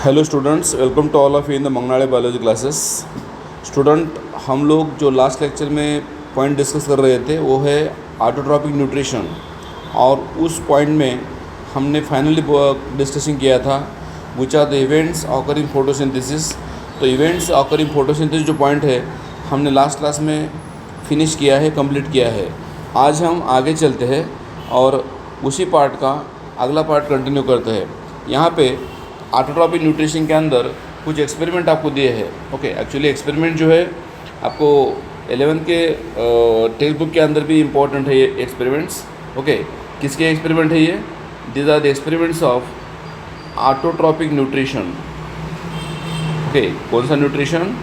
Hello students, welcome to all of you in the Mangnade biology classes. Student, हम लोग जो last lecture में point discuss कर रहे थे वो है ऑटोट्रॉपिक न्यूट्रिशन, और उस पॉइंट में हमने फाइनली डिस्कशन किया था which are the events occurring photosynthesis. तो इवेंट्स ऑकरिंग फोटोसिंथेसिस जो पॉइंट है हमने लास्ट क्लास में फिनिश किया है, कंप्लीट किया है। आज हम आगे चलते हैं और उसी पार्ट का अगला पार्ट कंटिन्यू करते हैं। यहाँ पे ऑटोट्रॉपिक न्यूट्रिशन के अंदर कुछ एक्सपेरिमेंट आपको दिए हैं। ओके, एक्चुअली एक्सपेरिमेंट जो है आपको 11th के टेक्स्ट बुक के अंदर भी इम्पोर्टेंट है ये एक्सपेरिमेंट्स। ओके, किसके एक्सपेरिमेंट है ये? These are the experiments of autotrophic nutrition. Okay, कौन सा न्यूट्रिशन?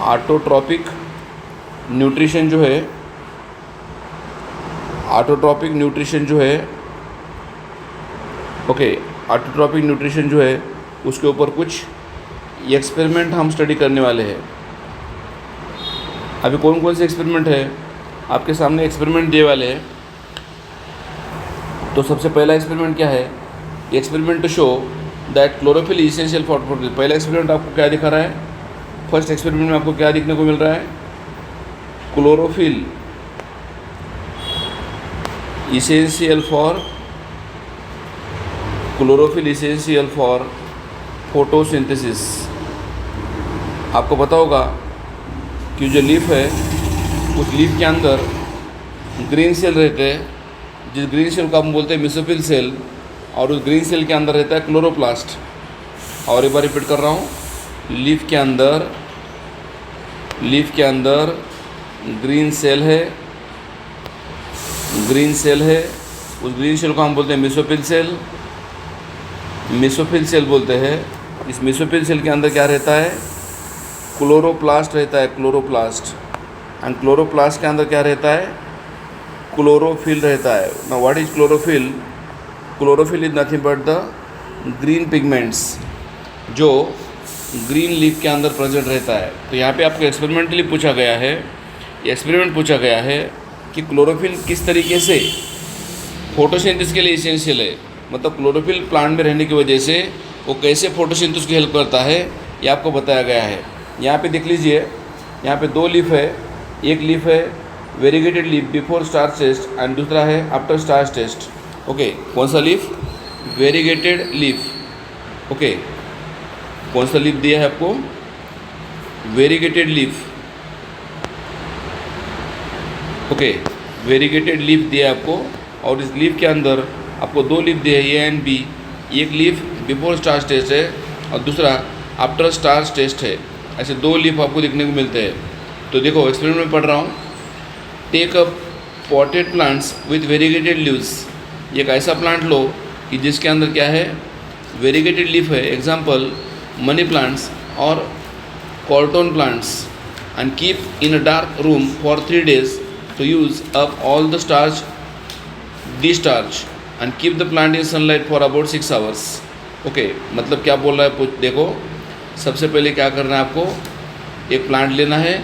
ऑटोट्रॉपिक न्यूट्रिशन जो है, ऑटोट्रॉपिक न्यूट्रिशन जो है, ओके, ऑटोट्रॉपिक न्यूट्रिशन जो है उसके ऊपर कुछ एक्सपेरिमेंट हम स्टडी करने वाले हैं। अभी कौन कौन से एक्सपेरिमेंट है आपके सामने एक्सपेरिमेंट दिए वाले हैं। तो सबसे पहला एक्सपेरिमेंट क्या है? Experiment to show that chlorophyll essential for photosynthesis. पहला एक्सपेरिमेंट आपको क्या दिखा रहा है? फर्स्ट एक्सपेरिमेंट में आपको क्या दिखने को मिल रहा है? Chlorophyll essential for photosynthesis. आपको पता होगा कि जो लीफ है उस लीफ के अंदर ग्रीन सेल रहते हैं, जिस ग्रीन सेल को हम बोलते हैं मेसोफिल सेल, और उस ग्रीन सेल के अंदर रहता है क्लोरोप्लास्ट। और एक बार रिपीट कर रहा हूँ, लीफ के अंदर ग्रीन सेल है, उस ग्रीन सेल को हम बोलते हैं मेसोफिल सेल बोलते हैं। इस मेसोफिल सेल के अंदर क्या रहता है? क्लोरोप्लास्ट रहता है, क्लोरोप्लास्ट। एंड क्लोरोप्लास्ट के अंदर क्या रहता है? क्लोरोफिल रहता है। Now what is chlorophyll? Chlorophyll is nothing but the green pigments जो ग्रीन लीफ के अंदर प्रेजेंट रहता है। तो यहाँ पे आपको एक्सपेरिमेंट पूछा गया है कि क्लोरोफिल किस तरीके से फोटोसिंथेसिस के लिए इसेंशियल है, मतलब क्लोरोफिल प्लांट में रहने की वजह से वो कैसे फोटोसिंथेसिस की हेल्प करता है, ये आपको बताया गया है। यहाँ पे देख लीजिए, यहाँ पे दो लीफ है। एक लीफ है variegated leaf before starch test and दूसरा है आफ्टर स्टार्च टेस्ट। ओके, कौन सा लीफ? Variegated leaf. ओके, कौन सा लीफ दिया है आपको? Variegated leaf. Okay, variegated leaf दिया है आपको, और इस लीफ के अंदर आपको दो लीफ दिए हैं, ए एंड बी। एक लीफ बिफोर स्टार्च टेस्ट है और दूसरा आफ्टर स्टार्च टेस्ट है। ऐसे दो लीफ आपको देखने को मिलते हैं। तो देखो, एक्सपेरिमेंट में पढ़ रहा हूँ। Take up potted plants with variegated leaves. एक ऐसा प्लांट लो कि जिसके अंदर क्या है? वेरीगेटेड लीफ है। एग्जाम्पल मनी प्लांट्स और croton plants. And keep in a dark room for 3 days to use up all the starch and keep the plant in sunlight for about 6 hours. Okay, मतलब क्या बोल रहा है? देखो, सबसे पहले क्या करना है आपको? एक प्लांट लेना है,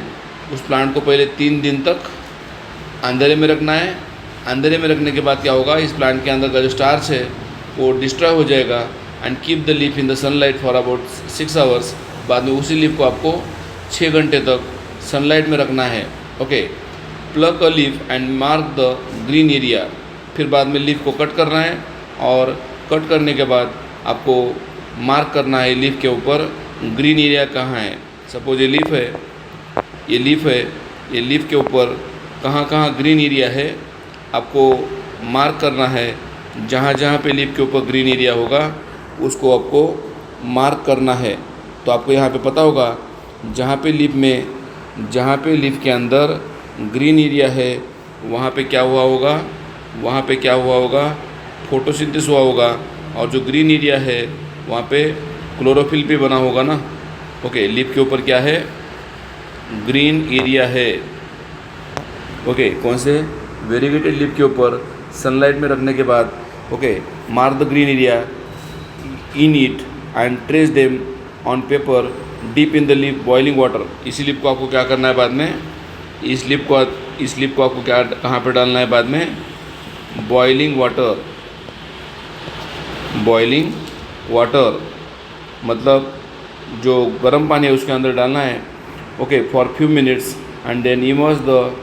उस प्लांट को पहले 3 दिन तक अंधेरे में रखना है। अंधेरे में रखने के बाद क्या होगा? इस प्लांट के अंदर का जो स्टार्च है वो डिस्ट्रॉय हो जाएगा। And keep the leaf in the sunlight for about 6 hours। बाद में उसी लीफ को आपको 6 घंटे तक सनलाइट में रखना है। Okay, plug a leaf and mark the green area. फिर बाद में लीफ को कट करना है, और कट करने के बाद आपको मार्क करना है लीफ के ऊपर ग्रीन एरिया कहाँ है। सपोज ये लीफ है, ये लीफ के ऊपर कहाँ कहाँ ग्रीन एरिया है आपको मार्क करना है। जहाँ जहाँ पे लीफ के ऊपर ग्रीन एरिया होगा उसको आपको मार्क करना है। तो आपको यहाँ पे पता होगा जहाँ पे लीफ के अंदर ग्रीन एरिया है वहाँ पे क्या हुआ होगा? फोटोसिंथेसिस हुआ होगा। और जो ग्रीन एरिया है वहाँ पे क्लोरोफिल भी बना होगा ना। ओके, लीफ के ऊपर क्या है? ग्रीन एरिया है। ओके, कौन से? वेरीगेटेड लीफ के ऊपर सनलाइट में रखने के बाद, okay, mark the green area in it and trace them on paper deep in the leaf boiling water. इसी लीफ को आपको क्या करना है बाद में? इस लीफ को आपको क्या कहाँ पे डालना है बाद में? बॉइलिंग वाटर मतलब जो गर्म पानी है उसके अंदर डालना है, okay, for few minutes, and then immerse the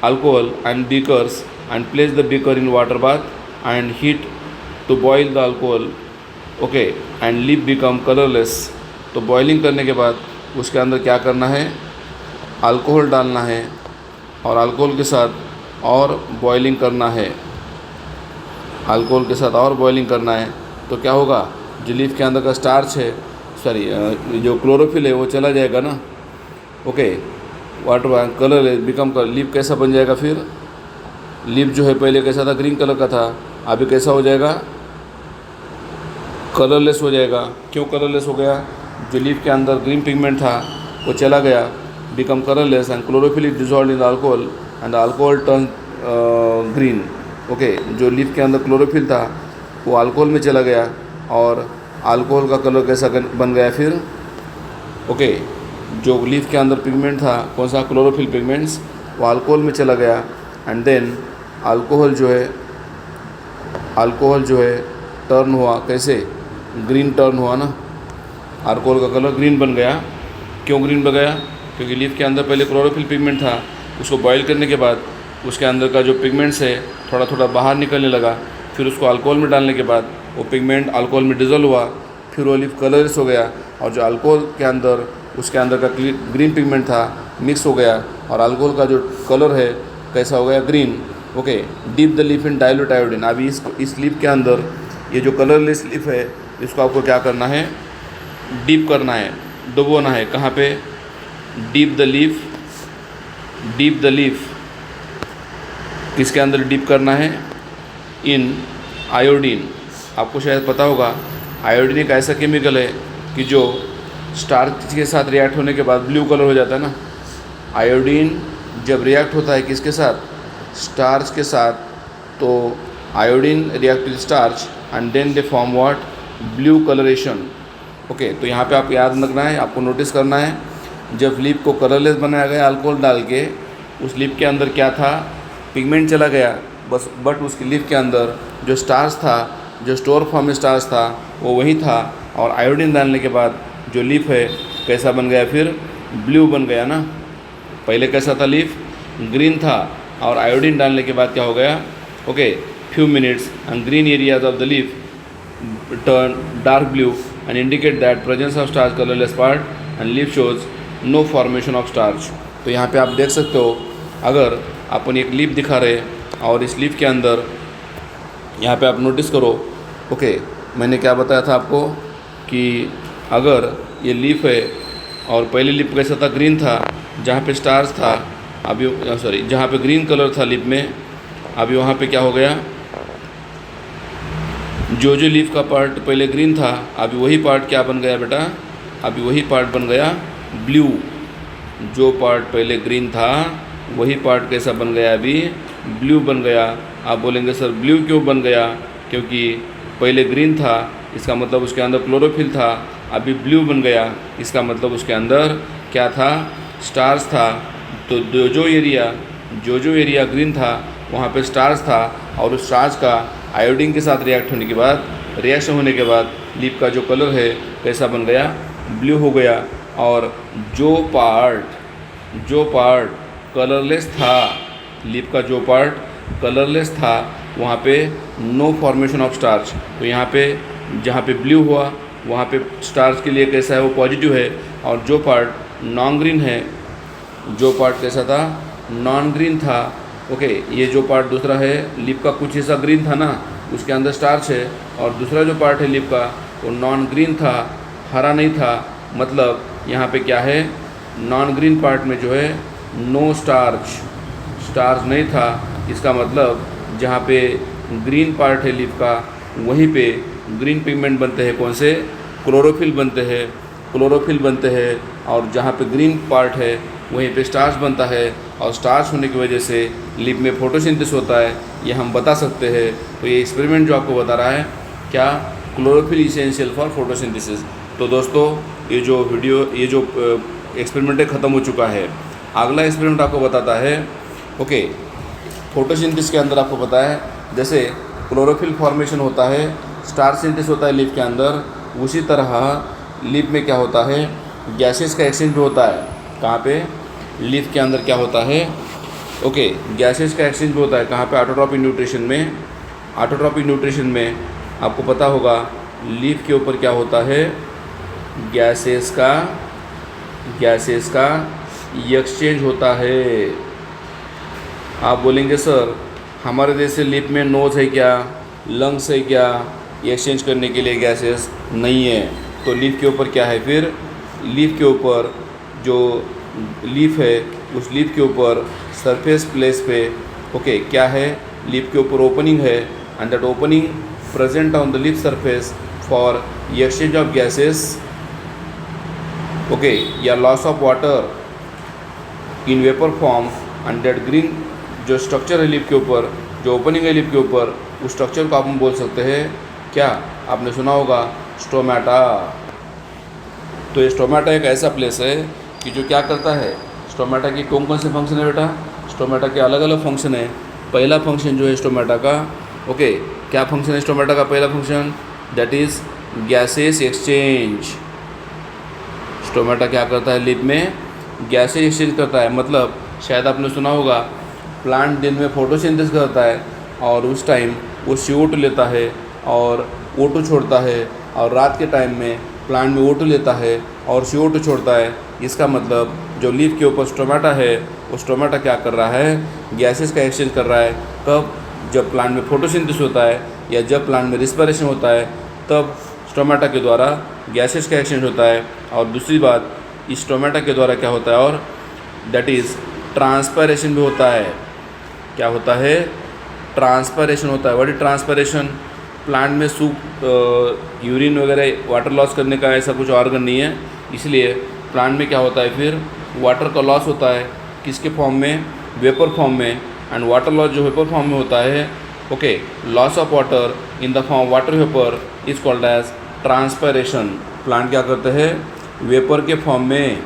alcohol and beakers and place the beaker in water bath and heat to boil the alcohol, okay, and leaf become colourless. तो बॉइलिंग करने के बाद उसके अंदर क्या करना है, अल्कोहल डालना है और अल्कोहल के साथ और बॉइलिंग करना है, अल्कोहल के साथ और बॉइलिंग करना है। तो क्या होगा, जो लीफ के अंदर का स्टार्च है, सॉरी जो क्लोरोफिल है वो चला जाएगा ना, ओके, वाटर कलर बिकम कर, लीफ कैसा बन जाएगा फिर, लीफ जो है पहले कैसा था, ग्रीन कलर का था, अभी कैसा हो जाएगा, कलरलेस हो जाएगा। क्यों कलरलेस हो गया, जो लीफ के अंदर ग्रीन पिगमेंट था वो चला गया, become colourless, and chlorophyll is dissolve in the alcohol and the alcohol turn green, okay. जो लीफ के अंदर क्लोरोफिल था वो अल्कोहल में चला गया और अल्कोहल का कलर कैसा बन गया फिर, ओके। जो लीफ के अंदर पिगमेंट था, कौन सा, क्लोरोफिल पिगमेंट्स, वो अल्कोहल में चला गया, एंड देन अल्कोहल जो है टर्न हुआ, कैसे, ग्रीन टर्न हुआ ना, अल्कोहल का कलर ग्रीन बन गया। क्यों ग्रीन बन गया, क्योंकि लीफ के अंदर पहले क्लोरोफिल पिगमेंट था, उसको बॉईल करने के बाद उसके अंदर का जो पिगमेंट्स है थोड़ा थोड़ा बाहर निकलने लगा, फिर उसको अल्कोहल में डालने के बाद वो पिगमेंट अल्कोहल में डिजोल्व हुआ, फिर वो लीफ कलरलेस हो गया, और जो अल्कोहल के अंदर उसके अंदर का ग्रीन पिगमेंट था मिक्स हो गया, और अल्कोहल का जो कलर है कैसा हो गया, green, okay. Deep the leaf in dilute iodine. अभी इस लीफ के अंदर ये जो कलरलेस लीफ है इसको आपको क्या करना है, डीप करना है, डुबोना है, कहाँ पे, डीप द लीफ किसके अंदर डीप करना है, इन आयोडीन। आपको शायद पता होगा आयोडीन एक ऐसा केमिकल है कि जो स्टार्च के साथ रिएक्ट होने के बाद ब्लू कलर हो जाता है ना। आयोडीन जब रिएक्ट होता है किसके साथ, स्टार्च के साथ, तो iodine react with starch and then they form what, blue colouration, okay. तो यहाँ पे आप याद रखना है, आपको नोटिस करना है, जब लीफ को कलरलेस बनाया गया अल्कोहल डाल के, उस लीफ के अंदर क्या था, पिगमेंट चला गया बस, बट उसकी लीफ के अंदर जो स्टार्च था, जो स्टोर फॉर्म में स्टार्च था वो वही था, और आयोडीन डालने के बाद जो लीफ है कैसा बन गया फिर, ब्लू बन गया ना। पहले कैसा था, लीफ ग्रीन था, और आयोडीन डालने के बाद क्या हो गया, okay, few minutes and green areas of the leaf turn dark blue and indicate that presence of starch colourless part and leaf shows no formation of starch. तो यहाँ पे आप देख सकते हो, अगर अपन एक लीफ दिखा रहे और इस लीफ के अंदर यहाँ पे आप नोटिस करो, ओके, मैंने क्या बताया था आपको कि अगर ये लीफ है और पहले लीफ कैसा था, ग्रीन था, जहाँ पे स्टार्च था, अभी सॉरी जहाँ पे ग्रीन कलर था लीफ में, अभी वहाँ पे क्या हो गया, जो लीफ का पार्ट पहले ग्रीन था अभी वही पार्ट क्या बन गया बेटा, अभी वही पार्ट बन गया ब्लू। जो पार्ट पहले ग्रीन था वही पार्ट कैसा बन गया, अभी ब्लू बन गया। आप बोलेंगे सर ब्लू क्यों बन गया, क्योंकि पहले ग्रीन था, इसका मतलब उसके अंदर क्लोरोफिल था, अभी ब्लू बन गया, इसका मतलब उसके अंदर क्या था, स्टार्च था। तो जो एरिया ग्रीन था वहाँ पे स्टार्च था, और उस स्टार्च का आयोडीन के साथ रिएक्शन होने के बाद लीफ का जो कलर है कैसा बन गया, ब्लू हो गया। और जो पार्ट कलरलेस था, लीफ का जो पार्ट कलरलेस था, वहाँ पे नो फॉर्मेशन ऑफ स्टार्च। तो यहाँ पे जहाँ पे ब्लू हुआ वहाँ पे स्टार्च के लिए कैसा है, वो पॉजिटिव है। और जो पार्ट नॉन ग्रीन है, जो पार्ट कैसा था, नॉन ग्रीन था, ओके। ये जो पार्ट दूसरा है, लीफ का कुछ हिस्सा ग्रीन था ना, उसके अंदर स्टार्च है, और दूसरा जो पार्ट है लीफ का वो नॉन ग्रीन था, हरा नहीं था। मतलब यहाँ पे क्या है, नॉन ग्रीन पार्ट में जो है नो स्टार्च नहीं था। इसका मतलब जहाँ पे ग्रीन पार्ट है लीफ का वहीं पे ग्रीन पिगमेंट बनते हैं, कौन से, क्लोरोफिल बनते हैं। और जहाँ पे ग्रीन पार्ट है वहीं पे स्टार्च बनता है, और स्टार्च होने की वजह से लीफ में फोटोसिंथेसिस होता है, ये हम बता सकते हैं। तो ये एक्सपेरिमेंट जो आपको बता रहा है क्या, क्लोरोफिल इसेंशियल फॉर फोटोसिंथेसिस। तो दोस्तों ये जो एक्सपेरिमेंट ख़त्म हो चुका है। अगला एक्सपेरिमेंट आपको बताता है, ओके, फोटोसिंथेसिस के अंदर आपको पता है जैसे क्लोरोफिल फॉर्मेशन होता है, स्टार्च सिंथेसिस होता है लीफ के अंदर, उसी तरह लीफ में क्या होता है, गैसेस का एक्सचेंज भी होता है। कहाँ पे, लीफ के अंदर क्या होता है, ओके, गैसेस का एक्सचेंज भी होता है। कहाँ पे, ऑटोट्रॉपिक न्यूट्रिशन में। ऑटोट्रॉपिक न्यूट्रिशन में आपको पता होगा लीफ के ऊपर क्या होता है, गैसेस का एक्सचेंज होता है। आप बोलेंगे सर हमारे देश से लीफ में नोज़ है क्या, लंग्स है क्या, एक्सचेंज करने के लिए गैसेस नहीं है। तो लीफ के ऊपर क्या है फिर, लीफ के ऊपर जो लीफ है उस लीफ के ऊपर सरफेस प्लेस पे, ओके, क्या है, लीफ के ऊपर ओपनिंग है, and that opening present on the leaf surface for exchange of gases, okay, या loss of water in vapour form. And that green जो स्ट्रक्चर है लीफ के ऊपर, जो ओपनिंग है लीफ के ऊपर, उस स्ट्रक्चर को आप बोल सकते हैं क्या, आपने सुना होगा स्टोमेटा। तो ये स्टोमेटा एक ऐसा प्लेस है कि जो क्या करता है, स्टोमेटा की कौन कौन से फंक्शन है बेटा, स्टोमेटा के अलग अलग फंक्शन है। पहला फंक्शन जो है स्टोमेटा का, ओके, क्या फंक्शन है स्टोमेटा का, पहला function that is gases exchange. Stomata क्या करता है, लीफ में गैसेस एक्सचेंज करता है। मतलब शायद आपने सुना होगा प्लांट दिन में फोटोसिंथेसिस करता है और उस टाइम वो CO2 लेता है और O2 छोड़ता है, और रात के टाइम में प्लांट में O2 लेता है और CO2 छोड़ता है। इसका मतलब जो लीफ के ऊपर स्टोमेटा है, वो स्टोमेटा क्या कर रहा है, गैसेस का एक्सचेंज कर रहा है। कब, जब प्लांट में फोटोसिंथेसिस होता है या जब प्लांट में रिस्पिरेशन होता है, तब स्टोमेटा के द्वारा गैसेस का एक्सचेंज होता है। और दूसरी बात, इस स्टोमेटा के द्वारा क्या होता है, और दैट इज़ ट्रांसपायरेशन भी होता है। क्या होता है, ट्रांसपायरेशन होता है। व्हाट इज ट्रांसपायरेशन, प्लांट में यूरिन वगैरह वाटर लॉस करने का ऐसा कुछ ऑर्गन नहीं है, इसलिए प्लांट में क्या होता है फिर वाटर का लॉस होता है। किसके फॉर्म में, वेपर फॉर्म में। एंड वाटर लॉस जो वेपर फॉर्म में होता है, okay, loss of water in the form water vapour is called as transpiration. Plant क्या करते हैं, वेपर के फॉर्म में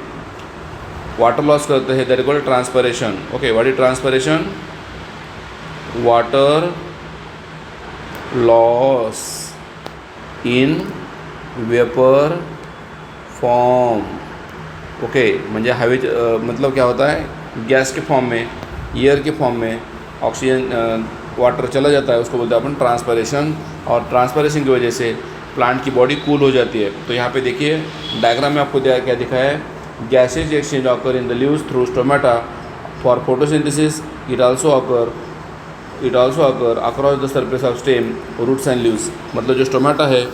वाटर लॉस करते हैं, that is called transpiration. Okay, what is transpiration, water loss in vapour form. Okay, म्हणजे हवे मतलब क्या होता है, गैस के फॉर्म में, एयर के फॉर्म में ऑक्सीजन वाटर चला जाता है, उसको बोलते हैं अपन ट्रांसपायरेशन। और ट्रांसपायरेशन की वजह से प्लांट की बॉडी कूल हो जाती है। तो यहाँ पे देखिए डायग्राम में आपको क्या दिखा है, gases exchange occur in the leaves through stomata for photosynthesis. It also occur across the surface of stem, roots and leaves. मतलब जो स्टोमेटा है,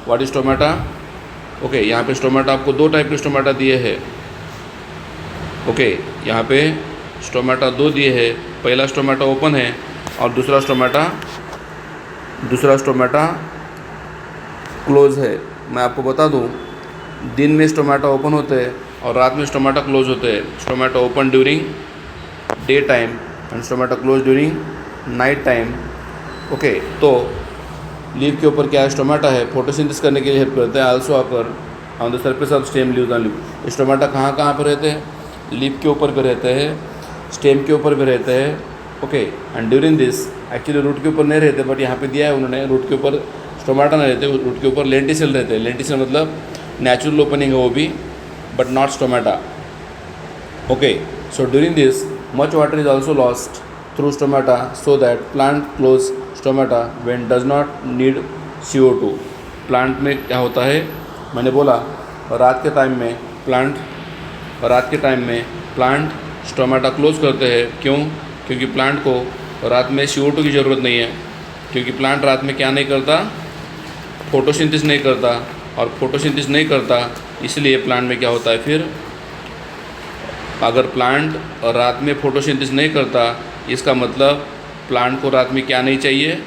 व्हाट इज स्टोमेटा, ओके, यहाँ पे स्टोमेटा आपको दो टाइप के स्टोमेटा दिए हैं। ओके, यहाँ पे स्टोमेटा दो दिए हैं, पहला स्टोमेटा ओपन है और दूसरा स्टोमेटा क्लोज है। मैं आपको बता दूँ, दिन में स्टोमेटा ओपन होते हैं और रात में स्टोमेटा क्लोज होते हैं। Stomata open during day time and stomata close during night time. Okay, तो लीफ के ऊपर क्या है, स्टोमेटा है, फोटोसिंथेसिस करने के लिए हेल्प करते हैं। Also occur on the surface of stem, leaves and leaf. Stomata कहाँ कहाँ पर रहते हैं, लीफ के ऊपर भी रहते हैं, स्टेम के ऊपर भी रहते हैं। Okay, and during this, actually root के ऊपर नहीं रहते, बट यहाँ पे दिया है उन्होंने, रूट के ऊपर स्टोमेटा नहीं रहते, रूट के ऊपर लेंटिसेल रहते हैं। लेंटिसेल मतलब नेचुरल ओपनिंग है वो भी, but not stomata. Okay, so during this much water is also lost through stomata, so that plant close stomata when does not need CO2। Plant में क्या होता है, मैंने बोला रात के टाइम में प्लांट स्टोमेटा क्लोज करते हैं। क्यों, क्योंकि प्लांट को रात में CO2 की ज़रूरत नहीं है, क्योंकि प्लांट रात में क्या नहीं करता, फोटोसिंथेसिस नहीं करता, और फोटोसिंथेसिस नहीं करता इसलिए प्लांट में क्या होता है फिर, अगर प्लांट रात में फोटोसिंथेसिस नहीं करता, इसका मतलब प्लांट को रात में क्या नहीं चाहिए,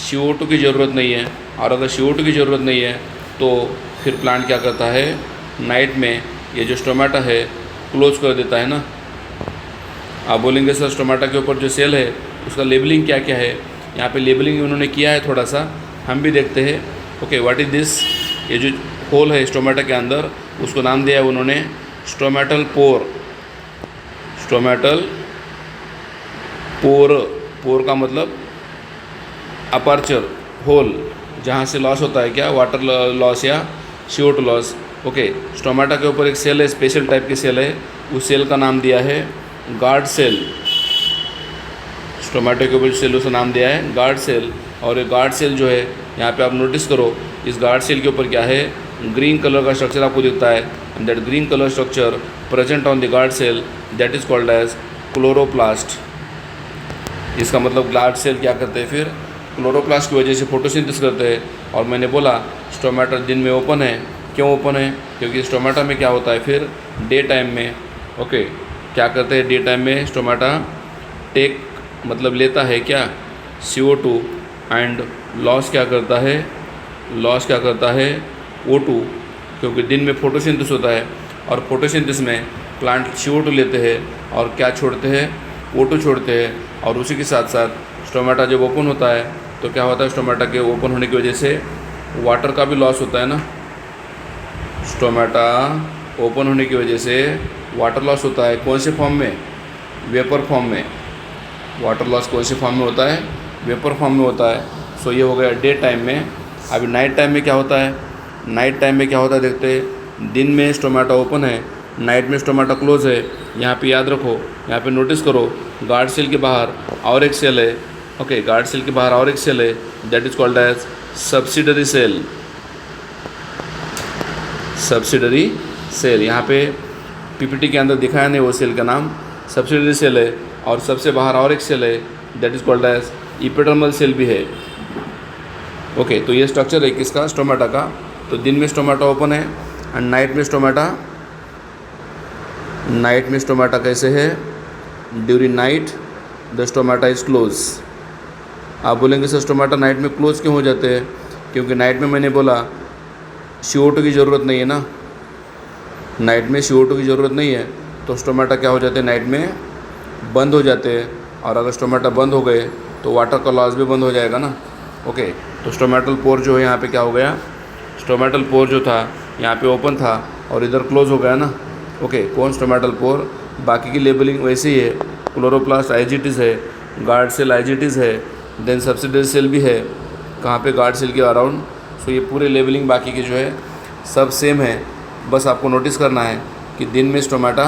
CO2 की ज़रूरत नहीं है। और अगर CO2 की ज़रूरत नहीं है तो फिर प्लांट क्या करता है, नाइट में ये जो स्टोमेटा है क्लोज कर देता है ना। आप बोलेंगे सर स्टोमेटा के ऊपर जो सेल है उसका लेबलिंग क्या क्या है, यहाँ पे लेबलिंग उन्होंने किया है, थोड़ा सा हम भी देखते हैं। ओके, व्हाट इज़ दिस, ये जो होल है स्टोमेटा के अंदर, उसको नाम दिया है उन्होंने स्टोमेटल पोर। स्टोमेटल पोर का मतलब अपर्चर, होल, जहाँ से लॉस होता है क्या, वाटर लॉस या CO2 लॉस। ओके, स्टोमेटा के ऊपर एक सेल है, स्पेशल टाइप की सेल है, उस सेल का नाम दिया है गार्ड सेल। स्टोमेटो के ऊपर सेल उसका नाम दिया है गार्ड सेल। और ये गार्ड सेल जो है, यहाँ पे आप नोटिस करो, इस गार्ड सेल के ऊपर क्या है, ग्रीन कलर का स्ट्रक्चर आपको दिखता है। And that green colour structure present on the guard cell that is called as chloroplast. इसका मतलब गार्ड सेल क्या करते हैं, फिर क्लोरोप्लास्ट की वजह से फोटोसिंथेसिस करते हैं। और मैंने बोला स्टोमेटा दिन में ओपन है, क्यों ओपन है, क्योंकि स्टोमेटा में क्या होता है, फिर डे टाइम में ओके क्या करते हैं, डे टाइम में स्टोमेटा टेक मतलब लेता है क्या, CO2 एंड लॉस क्या करता है, O2, क्योंकि दिन में फोटोसिंथेसिस होता है और फोटोसिंथेसिस में प्लांट CO2 लेते हैं और क्या छोड़ते हैं, O2 छोड़ते हैं। और उसी के साथ साथ स्टोमेटा जब ओपन होता है तो क्या होता है, स्टोमेटा के ओपन होने की वजह से वाटर का भी लॉस होता है ना। स्टोमेटा ओपन होने की वजह से वाटर लॉस होता है, कौन से फॉर्म में, वेपर फॉर्म में। वाटर लॉस कौन से फॉर्म में होता है, वेपर फॉर्म में होता है। सो ये हो गया डे टाइम में। अभी नाइट टाइम में क्या होता है, नाइट टाइम में क्या होता है देखते हैं। दिन में स्टोमेटा ओपन है, नाइट में स्टोमेटा क्लोज है। यहाँ पे याद रखो, यहाँ पे नोटिस करो, गार्ड सेल के बाहर और एक सेल है। ओके, गार्ड सेल के बाहर और एक सेल है, that is called as subsidiary cell. Subsidiary cell यहाँ पे PPT के अंदर दिखाया नहीं वो सेल का नाम, सब्सिडरी सेल है। और सबसे बाहर और एक सेल है, that is called as epidermal cell भी है। ओके, तो ये स्ट्रक्चर है किसका, स्टोमेटा का। तो दिन में स्टोमेटा ओपन है एंड नाइट में स्टोमेटा कैसे है, during night the stomata is close. आप बोलेंगे सर स्टोमेटा नाइट में क्लोज क्यों हो जाते हैं, क्योंकि नाइट में मैंने बोला CO2 की ज़रूरत नहीं है ना, नाइट में CO2 की ज़रूरत नहीं है, तो स्टोमेटा क्या हो जाते हैं, नाइट में बंद हो जाते हैं। और अगर स्टोमेटा बंद हो गए तो वाटर का लॉस भी बंद हो जाएगा ना। ओके, तो स्टोमेटल पोर जो है यहाँ पे क्या हो गया, स्टोमेटल पोर जो था यहाँ पे ओपन था और इधर क्लोज हो गया ना। ओके, कौन स्टोमेटल पोर, बाकी की लेबलिंग वैसे ही है, क्लोरोप्लास्ट IGTs है, गार्ड सेल IGTs है, देन सब्सिडरी सेल भी है कहाँ पे, गार्ड सेल के अराउंड। सो ये पूरे लेबलिंग बाकी की जो है सब सेम है। बस आपको नोटिस करना है कि दिन में स्टोमेटा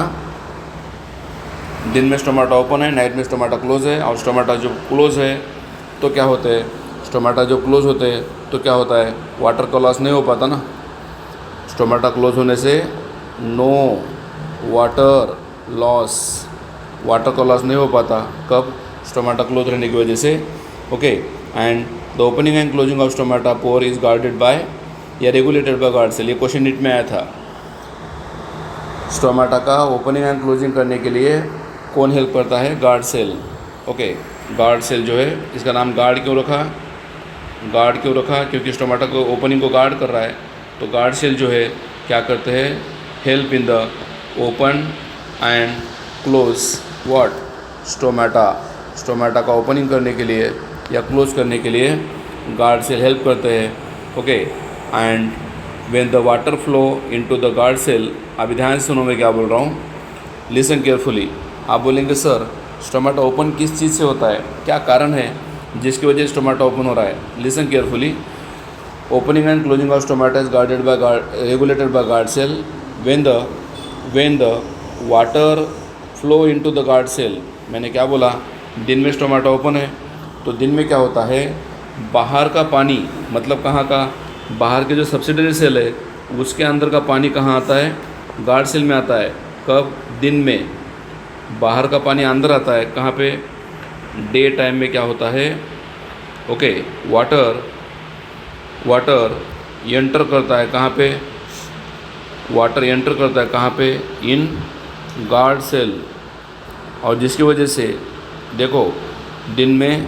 ओपन है, नाइट में स्टोमेटा क्लोज है। और स्टोमेटा जो क्लोज है तो क्या होते हैं, स्टोमेटा जो क्लोज होते हैं तो क्या होता है, वाटर का लॉस नहीं हो पाता ना। स्टोमेटा क्लोज होने से नो वाटर लॉस, वाटर का लॉस नहीं हो पाता, कब, स्टोमेटा क्लोज रहने की वजह से। Okay, and the opening and closing of stomata pore is guarded by या रेगुलेटेड बाय गार्ड सेल। ये क्वेश्चन नीट में आया था। स्टोमेटा का ओपनिंग एंड क्लोजिंग करने के लिए कौन हेल्प करता है, guard cell. Okay, guard cell जो है, इसका नाम गार्ड क्यों रखा, क्योंकि स्टोमेटा को ओपनिंग को गार्ड कर रहा है। तो गार्ड सेल जो है क्या करते हैं, help in the open and close what, stomata का ओपनिंग करने के लिए या क्लोज करने के लिए गार्ड सेल हेल्प करते हैं। Okay, and when the water flow into the guard cell, अभी ध्यान से सुनो मैं क्या बोल रहा हूँ, लिसन केयरफुली। आप बोलेंगे सर स्टोमेटा ओपन किस चीज़ से होता है, क्या कारण है जिसकी वजह से स्टोमेटा ओपन हो रहा है। Listen carefully, opening and closing of stomata is guarded by regulated by guard cell when the water flow into the guard cell. मैंने क्या बोला, दिन में स्टोमेटा ओपन है तो दिन में क्या होता है, बाहर का पानी, मतलब कहाँ का, बाहर के जो सब्सिडरी सेल है उसके अंदर का पानी कहाँ आता है, गार्ड सेल में आता है। कब, दिन में बाहर का पानी अंदर आता है, कहाँ पे, डे टाइम में क्या होता है, ओके, वाटर एंटर करता है कहाँ पे, वाटर एंटर करता है कहाँ पे, इन गार्ड सेल। और जिसकी वजह से देखो दिन में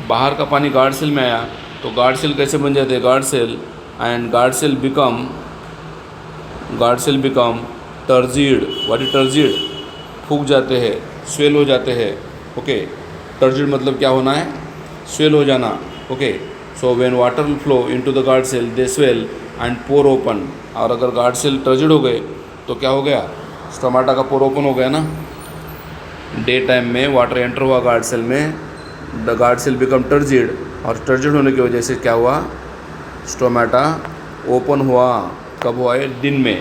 बाहर का पानी गार्ड सेल में आया तो गार्ड सेल कैसे बन जाते हैं, guard cell, and guard cell become turgid. What is turgid, फूक जाते हैं, स्वेल हो जाते हैं। ओके, टर्जिड मतलब क्या होना है, स्वेल हो जाना। Okay, so when water flow into the guard cell they swell and pore open. और अगर गार्ड सेल टर्जिड हो गए तो क्या हो गया, स्टोमेटा का पोर ओपन हो गया ना। डे टाइम में वाटर एंटर हुआ गार्ड सेल में, the guard cell become turgid, और टर्जिड होने की वजह से क्या हुआ, स्टोमेटा ओपन हुआ। कब हुआ है? दिन में।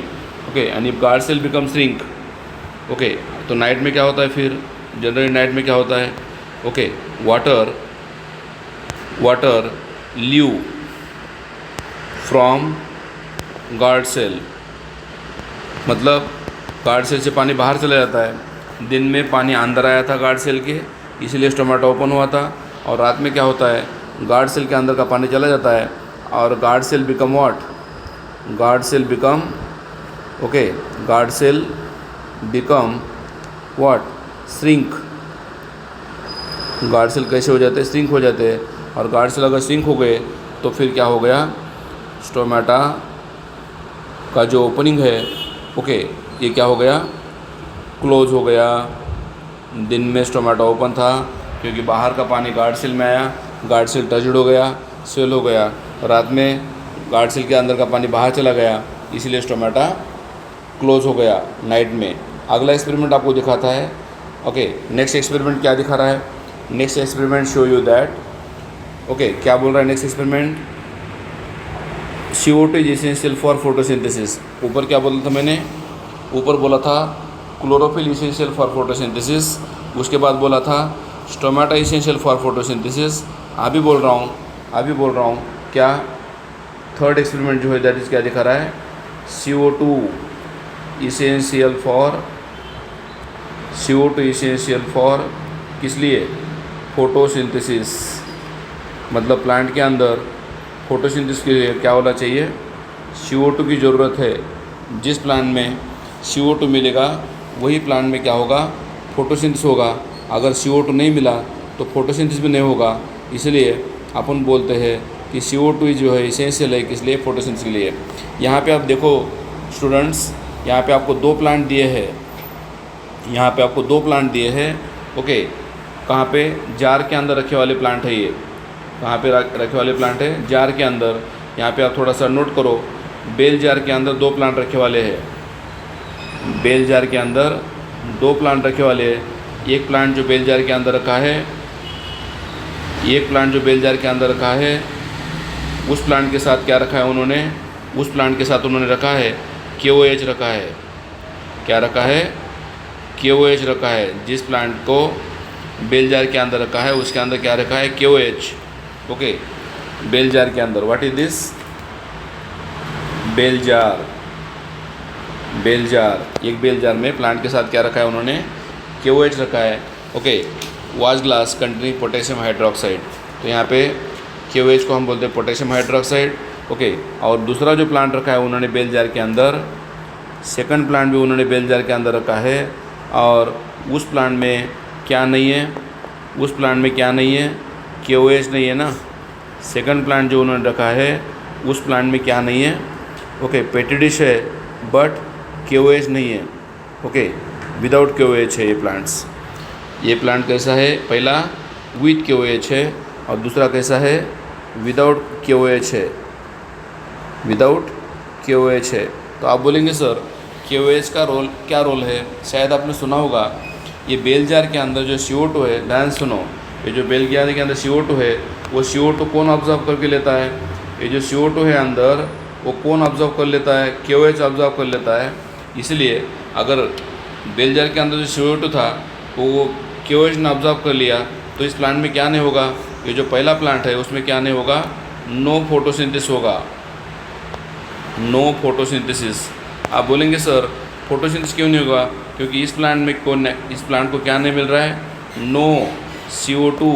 Okay, and if guard cell become shrink, okay, तो नाइट में क्या होता है फिर? जनरली नाइट में क्या होता है? Okay, water leave from guard cell, मतलब गार्ड सेल से पानी बाहर चला जाता है। दिन में पानी अंदर आया था गार्ड सेल के, इसीलिए स्टोमेटा ओपन हुआ था। और रात में क्या होता है? गार्ड सेल के अंदर का पानी चला जाता है और guard cell become what? Guard cell become, okay, guard cell become what? Shrink. Guard cell कैसे हो जाते हैं? श्रिंक हो जाते हैं। और गार्ड सेल अगर श्रिंक हो गए तो फिर क्या हो गया? स्टोमेटा का जो ओपनिंग है, ओके, ये क्या हो गया? क्लोज हो गया। दिन में स्टोमेटा ओपन था क्योंकि बाहर का पानी गार्ड सेल में आया, गार्ड सेल टचड हो गया, सेल हो गया। रात में गार्ड सेल के अंदर का पानी बाहर चला गया, इसीलिए स्टोमेटा क्लोज हो गया नाइट में। अगला एक्सपेरिमेंट आपको दिखाता है। ओके, नेक्स्ट एक्सपेरिमेंट क्या दिखा रहा है? Next experiment show you that, okay, क्या बोल रहा है next experiment? CO2 is essential for photosynthesis. ऊपर क्या बोला था मैंने? ऊपर बोला था क्लोरोफिल इसेंशियल फॉर फोटोसिंथेसिस, उसके बाद बोला था स्टोमेटा इसेंशियल फॉर फोटोसिंथेसिस। अभी बोल रहा हूँ क्या? थर्ड एक्सपेरिमेंट जो है दैट इज़ क्या दिखा रहा है? CO2 इसेंशियल फॉर किस लिए? फोटोसिंथेसिस। मतलब प्लांट के अंदर फोटोसिंथेसिस के लिए क्या होना चाहिए? CO2 की ज़रूरत है। जिस प्लांट में CO2 मिलेगा वही प्लांट में क्या होगा? फोटोसिंथेसिस होगा। अगर CO2 नहीं मिला तो फोटोसिंथेसिस भी नहीं होगा। इसलिए अपन बोलते हैं कि CO2 जो है इसेंशियल है, किस लिए? फोटोसिंथेसिस के लिए। यहाँ पे आप देखो स्टूडेंट्स, यहाँ पे आपको दो प्लांट दिए हैं। ओके, कहाँ पे? जार के अंदर रखे वाले प्लांट है ये। कहाँ पे रखे वाले प्लांट है? जार के अंदर। यहाँ पे आप थोड़ा सा नोट करो, बेल जार के अंदर दो प्लांट रखे वाले हैं। बेल जार के अंदर दो प्लांट रखे वाले हैं। एक प्लांट जो बेल जार के अंदर रखा है, उस प्लांट के साथ क्या रखा है उन्होंने? उस प्लांट के साथ उन्होंने रखा है KOH रखा है। क्या रखा है? KOH रखा है। जिस प्लांट को बेल जार के अंदर रखा है उसके अंदर क्या रखा है? KOH। ओके, बेल जार के अंदर। What is this? Bell jar. एक बेल जार में प्लांट के साथ क्या रखा है उन्होंने? KOH रखा है। Okay, watch glass containing potassium hydroxide. तो यहाँ पे KOH को हम बोलते हैं पोटेशियम हाइड्रोक्साइड। ओके, और दूसरा जो प्लांट रखा है उन्होंने बेल जार के अंदर, सेकंड प्लांट भी उन्होंने बेल जार के अंदर रखा है। और उस प्लांट में क्या नहीं है? KOH नहीं है ना। सेकंड प्लांट जो उन्होंने रखा है उस प्लांट में क्या नहीं है? ओके, पेटी डिश है बट KOH नहीं है। ओके, विदाउट KOH है ये प्लांट्स। ये प्लांट कैसा है? पहला विथ KOH है और दूसरा कैसा है? विदाउट KOH है। तो आप बोलेंगे सर KOH का क्या रोल है? शायद आपने सुना होगा, ये बेल जार के अंदर जो CO2 है, ध्यान सुनो, ये जो बेल जार के अंदर CO2 है वो CO2 कौन ऑब्जर्व करके लेता है? ये जो CO2 है अंदर वो कौन ऑब्जर्व कर लेता है? KOH ऑब्जर्व कर लेता है। इसलिए अगर बेल जार के अंदर जो CO2 था वो KOH ने ऑब्जर्व कर लिया तो इस प्लांट में क्या नहीं होगा? ये जो पहला प्लांट है उसमें क्या नहीं होगा? नो फोटोसिंथेसिस होगा। No photosynthesis. आप बोलेंगे सर फोटोसिंथेसिस क्यों नहीं होगा? क्योंकि इस प्लांट को क्या नहीं मिल रहा है? नो CO2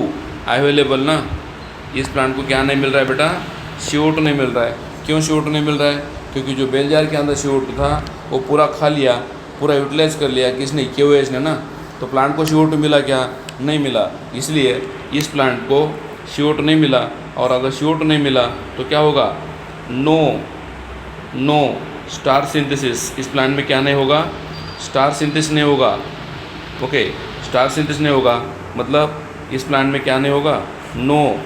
अवेलेबल ना। इस प्लांट को क्या नहीं मिल रहा है बेटा? CO2 नहीं मिल रहा है। क्यों CO2 नहीं मिल रहा है? क्योंकि जो बेल जार के अंदर CO2 था वो पूरा खा लिया, पूरा यूटिलाइज कर लिया किसने? KOH ने ना। तो प्लांट को CO2 मिला क्या? नहीं मिला। इसलिए इस प्लांट को CO2 नहीं मिला। और अगर CO2 नहीं मिला तो क्या होगा? No starch synthesis. इस प्लांट में क्या नहीं होगा? स्टार सिंथेसिस नहीं होगा। ओके, स्टार सिंथेसिस नहीं होगा मतलब इस प्लांट में क्या नहीं होगा? नो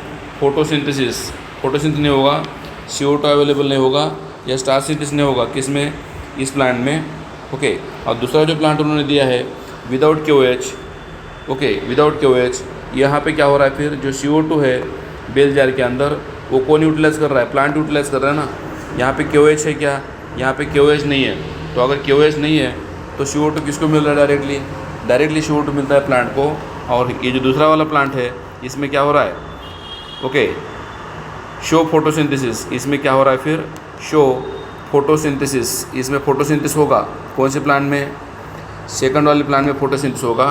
फोटोसिंथेसिस नहीं होगा। CO2 अवेलेबल नहीं होगा या स्टार सिंथेसिस नहीं होगा किस में? इस प्लांट में। ओके, और दूसरा जो प्लांट उन्होंने दिया है without KOH। Okay, without KOH। यहाँ पे क्या हो रहा है फिर? जो CO2 है बेल जार के अंदर वो कौन यूटिलाइज कर रहा है? प्लांट यूटिलाइज कर रहा है ना। यहाँ पे KOH है क्या? यहाँ पे KOH नहीं है, तो अगर KOH नहीं है तो CO2 किसको मिल रहा है? डायरेक्टली CO2 मिलता है प्लांट को। और ये जो दूसरा वाला प्लांट है इसमें क्या हो रहा है? ओके, शो फोटोसिंथेसिस, इसमें क्या हो रहा है फिर? शो फोटोसिंथेसिस, इसमें फोटोसिंथेसिस होगा। कौन से प्लांट में? सेकंड वाले प्लांट में फोटोसिंथेसिस होगा।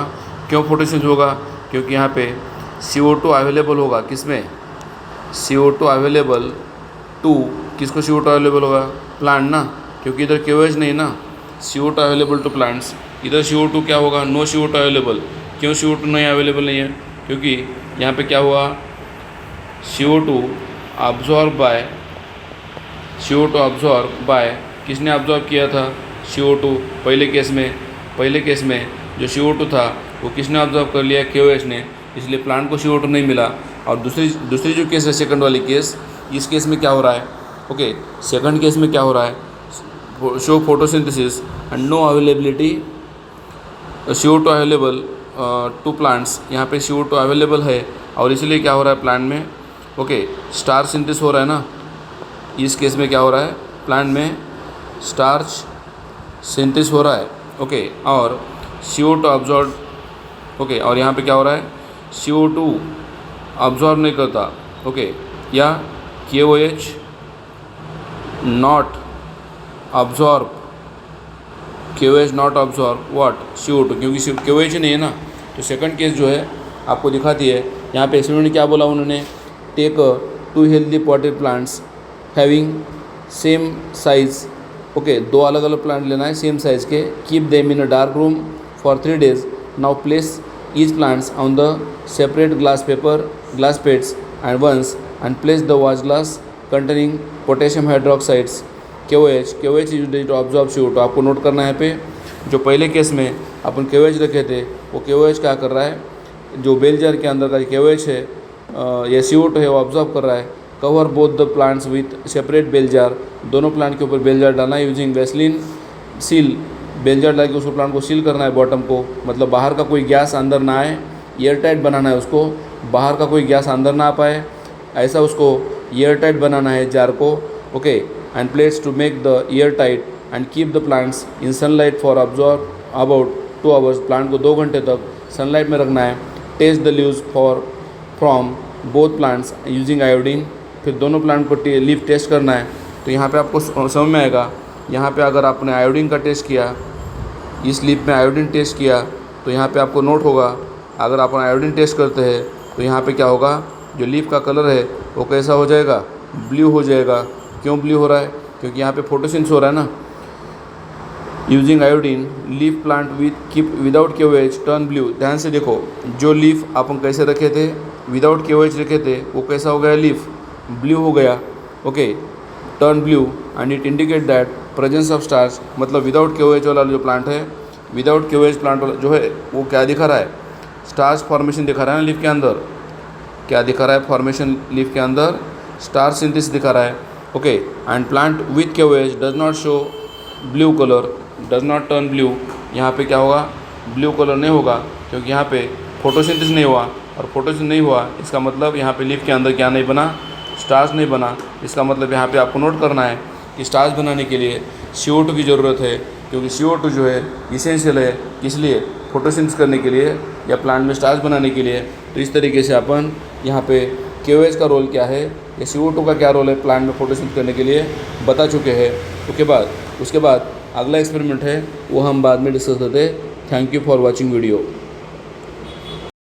क्यों फोटोसिंथेसिस होगा? क्योंकि यहाँ पे CO2 अवेलेबल होगा। किसमें? CO2 अवेलेबल टू, किसको CO2 अवेलेबल होगा? प्लांट ना, क्योंकि इधर KOH नहीं ना। CO2 अवेलेबल टू प्लांट्स, इधर CO2 क्या होगा? No CO2 available. क्यों CO2 नहीं अवेलेबल नहीं है? क्योंकि यहाँ पे क्या हुआ? CO2 अब्जॉर्ब बाय, किसने अब्जॉर्ब किया था? CO2। पहले केस में जो CO2 था वो किसने अब्जॉर्ब कर लिया? KOH ने, इसलिए प्लांट को CO2 नहीं मिला। और दूसरी जो केस है, सेकंड वाली केस, इस केस में क्या हो रहा है? ओके, सेकंड केस में क्या हो रहा है? Show photosynthesis and no availability CO2 available to plants. यहाँ पे CO2 अवेलेबल है और इसलिए क्या हो रहा है प्लांट में? ओके, स्टार्च सिंथेसिस हो रहा है ना। इस केस में क्या हो रहा है? प्लांट में स्टार्च सिंथेसिस हो रहा है। ओके, और CO2 अब्जॉर्ब, ओके, और यहाँ पे क्या हो रहा है? CO2 अब्जॉर्ब नहीं करता। ओके, या KOH not absorb, KOH not absorb what? CO2, क्योंकि KOH ही नहीं है ना। तो सेकंड केस जो है आपको दिखाती है। यहाँ पे एक्सपेरिमेंट क्या बोला उन्होंने? Take 2 healthy potted plants having same size. Okay, 2 अलग अलग प्लांट लेना है सेम साइज़ के। Keep them in a dark room for 3 days। Now place each plants on the separate glass plates and once and place the watch glass containing potassium hydroxides KOH is used to absorb CO2। आपको note करना है पे, जो पहले case में अपन KOH रखे थे वो KOH क्या कर रहा है? जो बेल जार के अंदर का KOH है या CO2 है वो ऑब्जॉर्व कर रहा है। Cover both the plants with separate bell jar, दोनों प्लांट के ऊपर बेल जार डालना है। Using Vaseline seal, bell jar डाल के उसको प्लांट को सील करना है बॉटम को, मतलब बाहर का कोई गैस अंदर ना आए। एयर टाइट बनाना है उसको, बाहर का कोई गैस अंदर ना आ पाए, ऐसा उसको एयर टाइट बनाना है जार को। Okay, and plates to make the airtight and keep the plants in sunlight for absorb about 2 hours। Plant को 2 घंटे तक सनलाइट में रखना है। Test the leaves from both plants using iodine, फिर दोनों प्लांट को लीव टेस्ट करना है। तो यहाँ पे आपको समझ में आएगा। यहाँ पे अगर आपने आयोडीन का टेस्ट किया, इस लीफ में आयोडीन टेस्ट किया, तो यहाँ पे आपको नोट होगा। अगर आप आयोडीन टेस्ट करते हैं तो यहाँ पे क्या होगा? जो लीफ का कलर है वो कैसा हो जाएगा? ब्लू हो जाएगा। क्यों ब्लू हो रहा है? क्योंकि यहाँ पे फोटोसिंथेसिस हो रहा है ना। Using iodine leaf plant without KOH turn blue. ध्यान से देखो, जो लीफ अपन कैसे रखे थे, विदाउट KOH रखे थे, वो कैसा हो गया? लीफ ब्लू हो गया। Okay, turn blue and it indicate that presence of starch. मतलब विदाउट KOH वाला जो प्लांट है, विदाउट KOH प्लांट वाला जो है वो क्या दिखा रहा है? स्टार्च फॉर्मेशन दिखा रहा है ना लीफ के अंदर। क्या दिखा रहा है? फॉर्मेशन लीफ के अंदर स्टार्च सिंथेसिस दिखा रहा है। Okay, and plant with KOH does not show blue colour, does not turn blue. यहाँ पे क्या होगा? ब्लू कलर नहीं होगा, क्योंकि यहाँ पे फोटोसिंथेसिस नहीं हुआ। और फोटोसिंथेसिस नहीं हुआ इसका मतलब यहाँ पे लीफ के अंदर क्या नहीं बना? स्टार्च नहीं बना। इसका मतलब यहाँ पे आपको नोट करना है कि स्टार्च बनाने के लिए CO2 की ज़रूरत है, क्योंकि CO2 जो है इसेंशियल है। किस लिए? फोटोसिंथेसिस करने के लिए या प्लांट में स्टार्च बनाने के लिए। तो इस तरीके से अपन यहाँ पे KOH का रोल क्या है या CO2 का क्या रोल है प्लांट में फोटोसिंथेसिस करने के लिए बता चुके हैं। उसके बाद अगला एक्सपेरिमेंट है वो हम बाद में डिस्कस करते हैं। Thank you for watching video.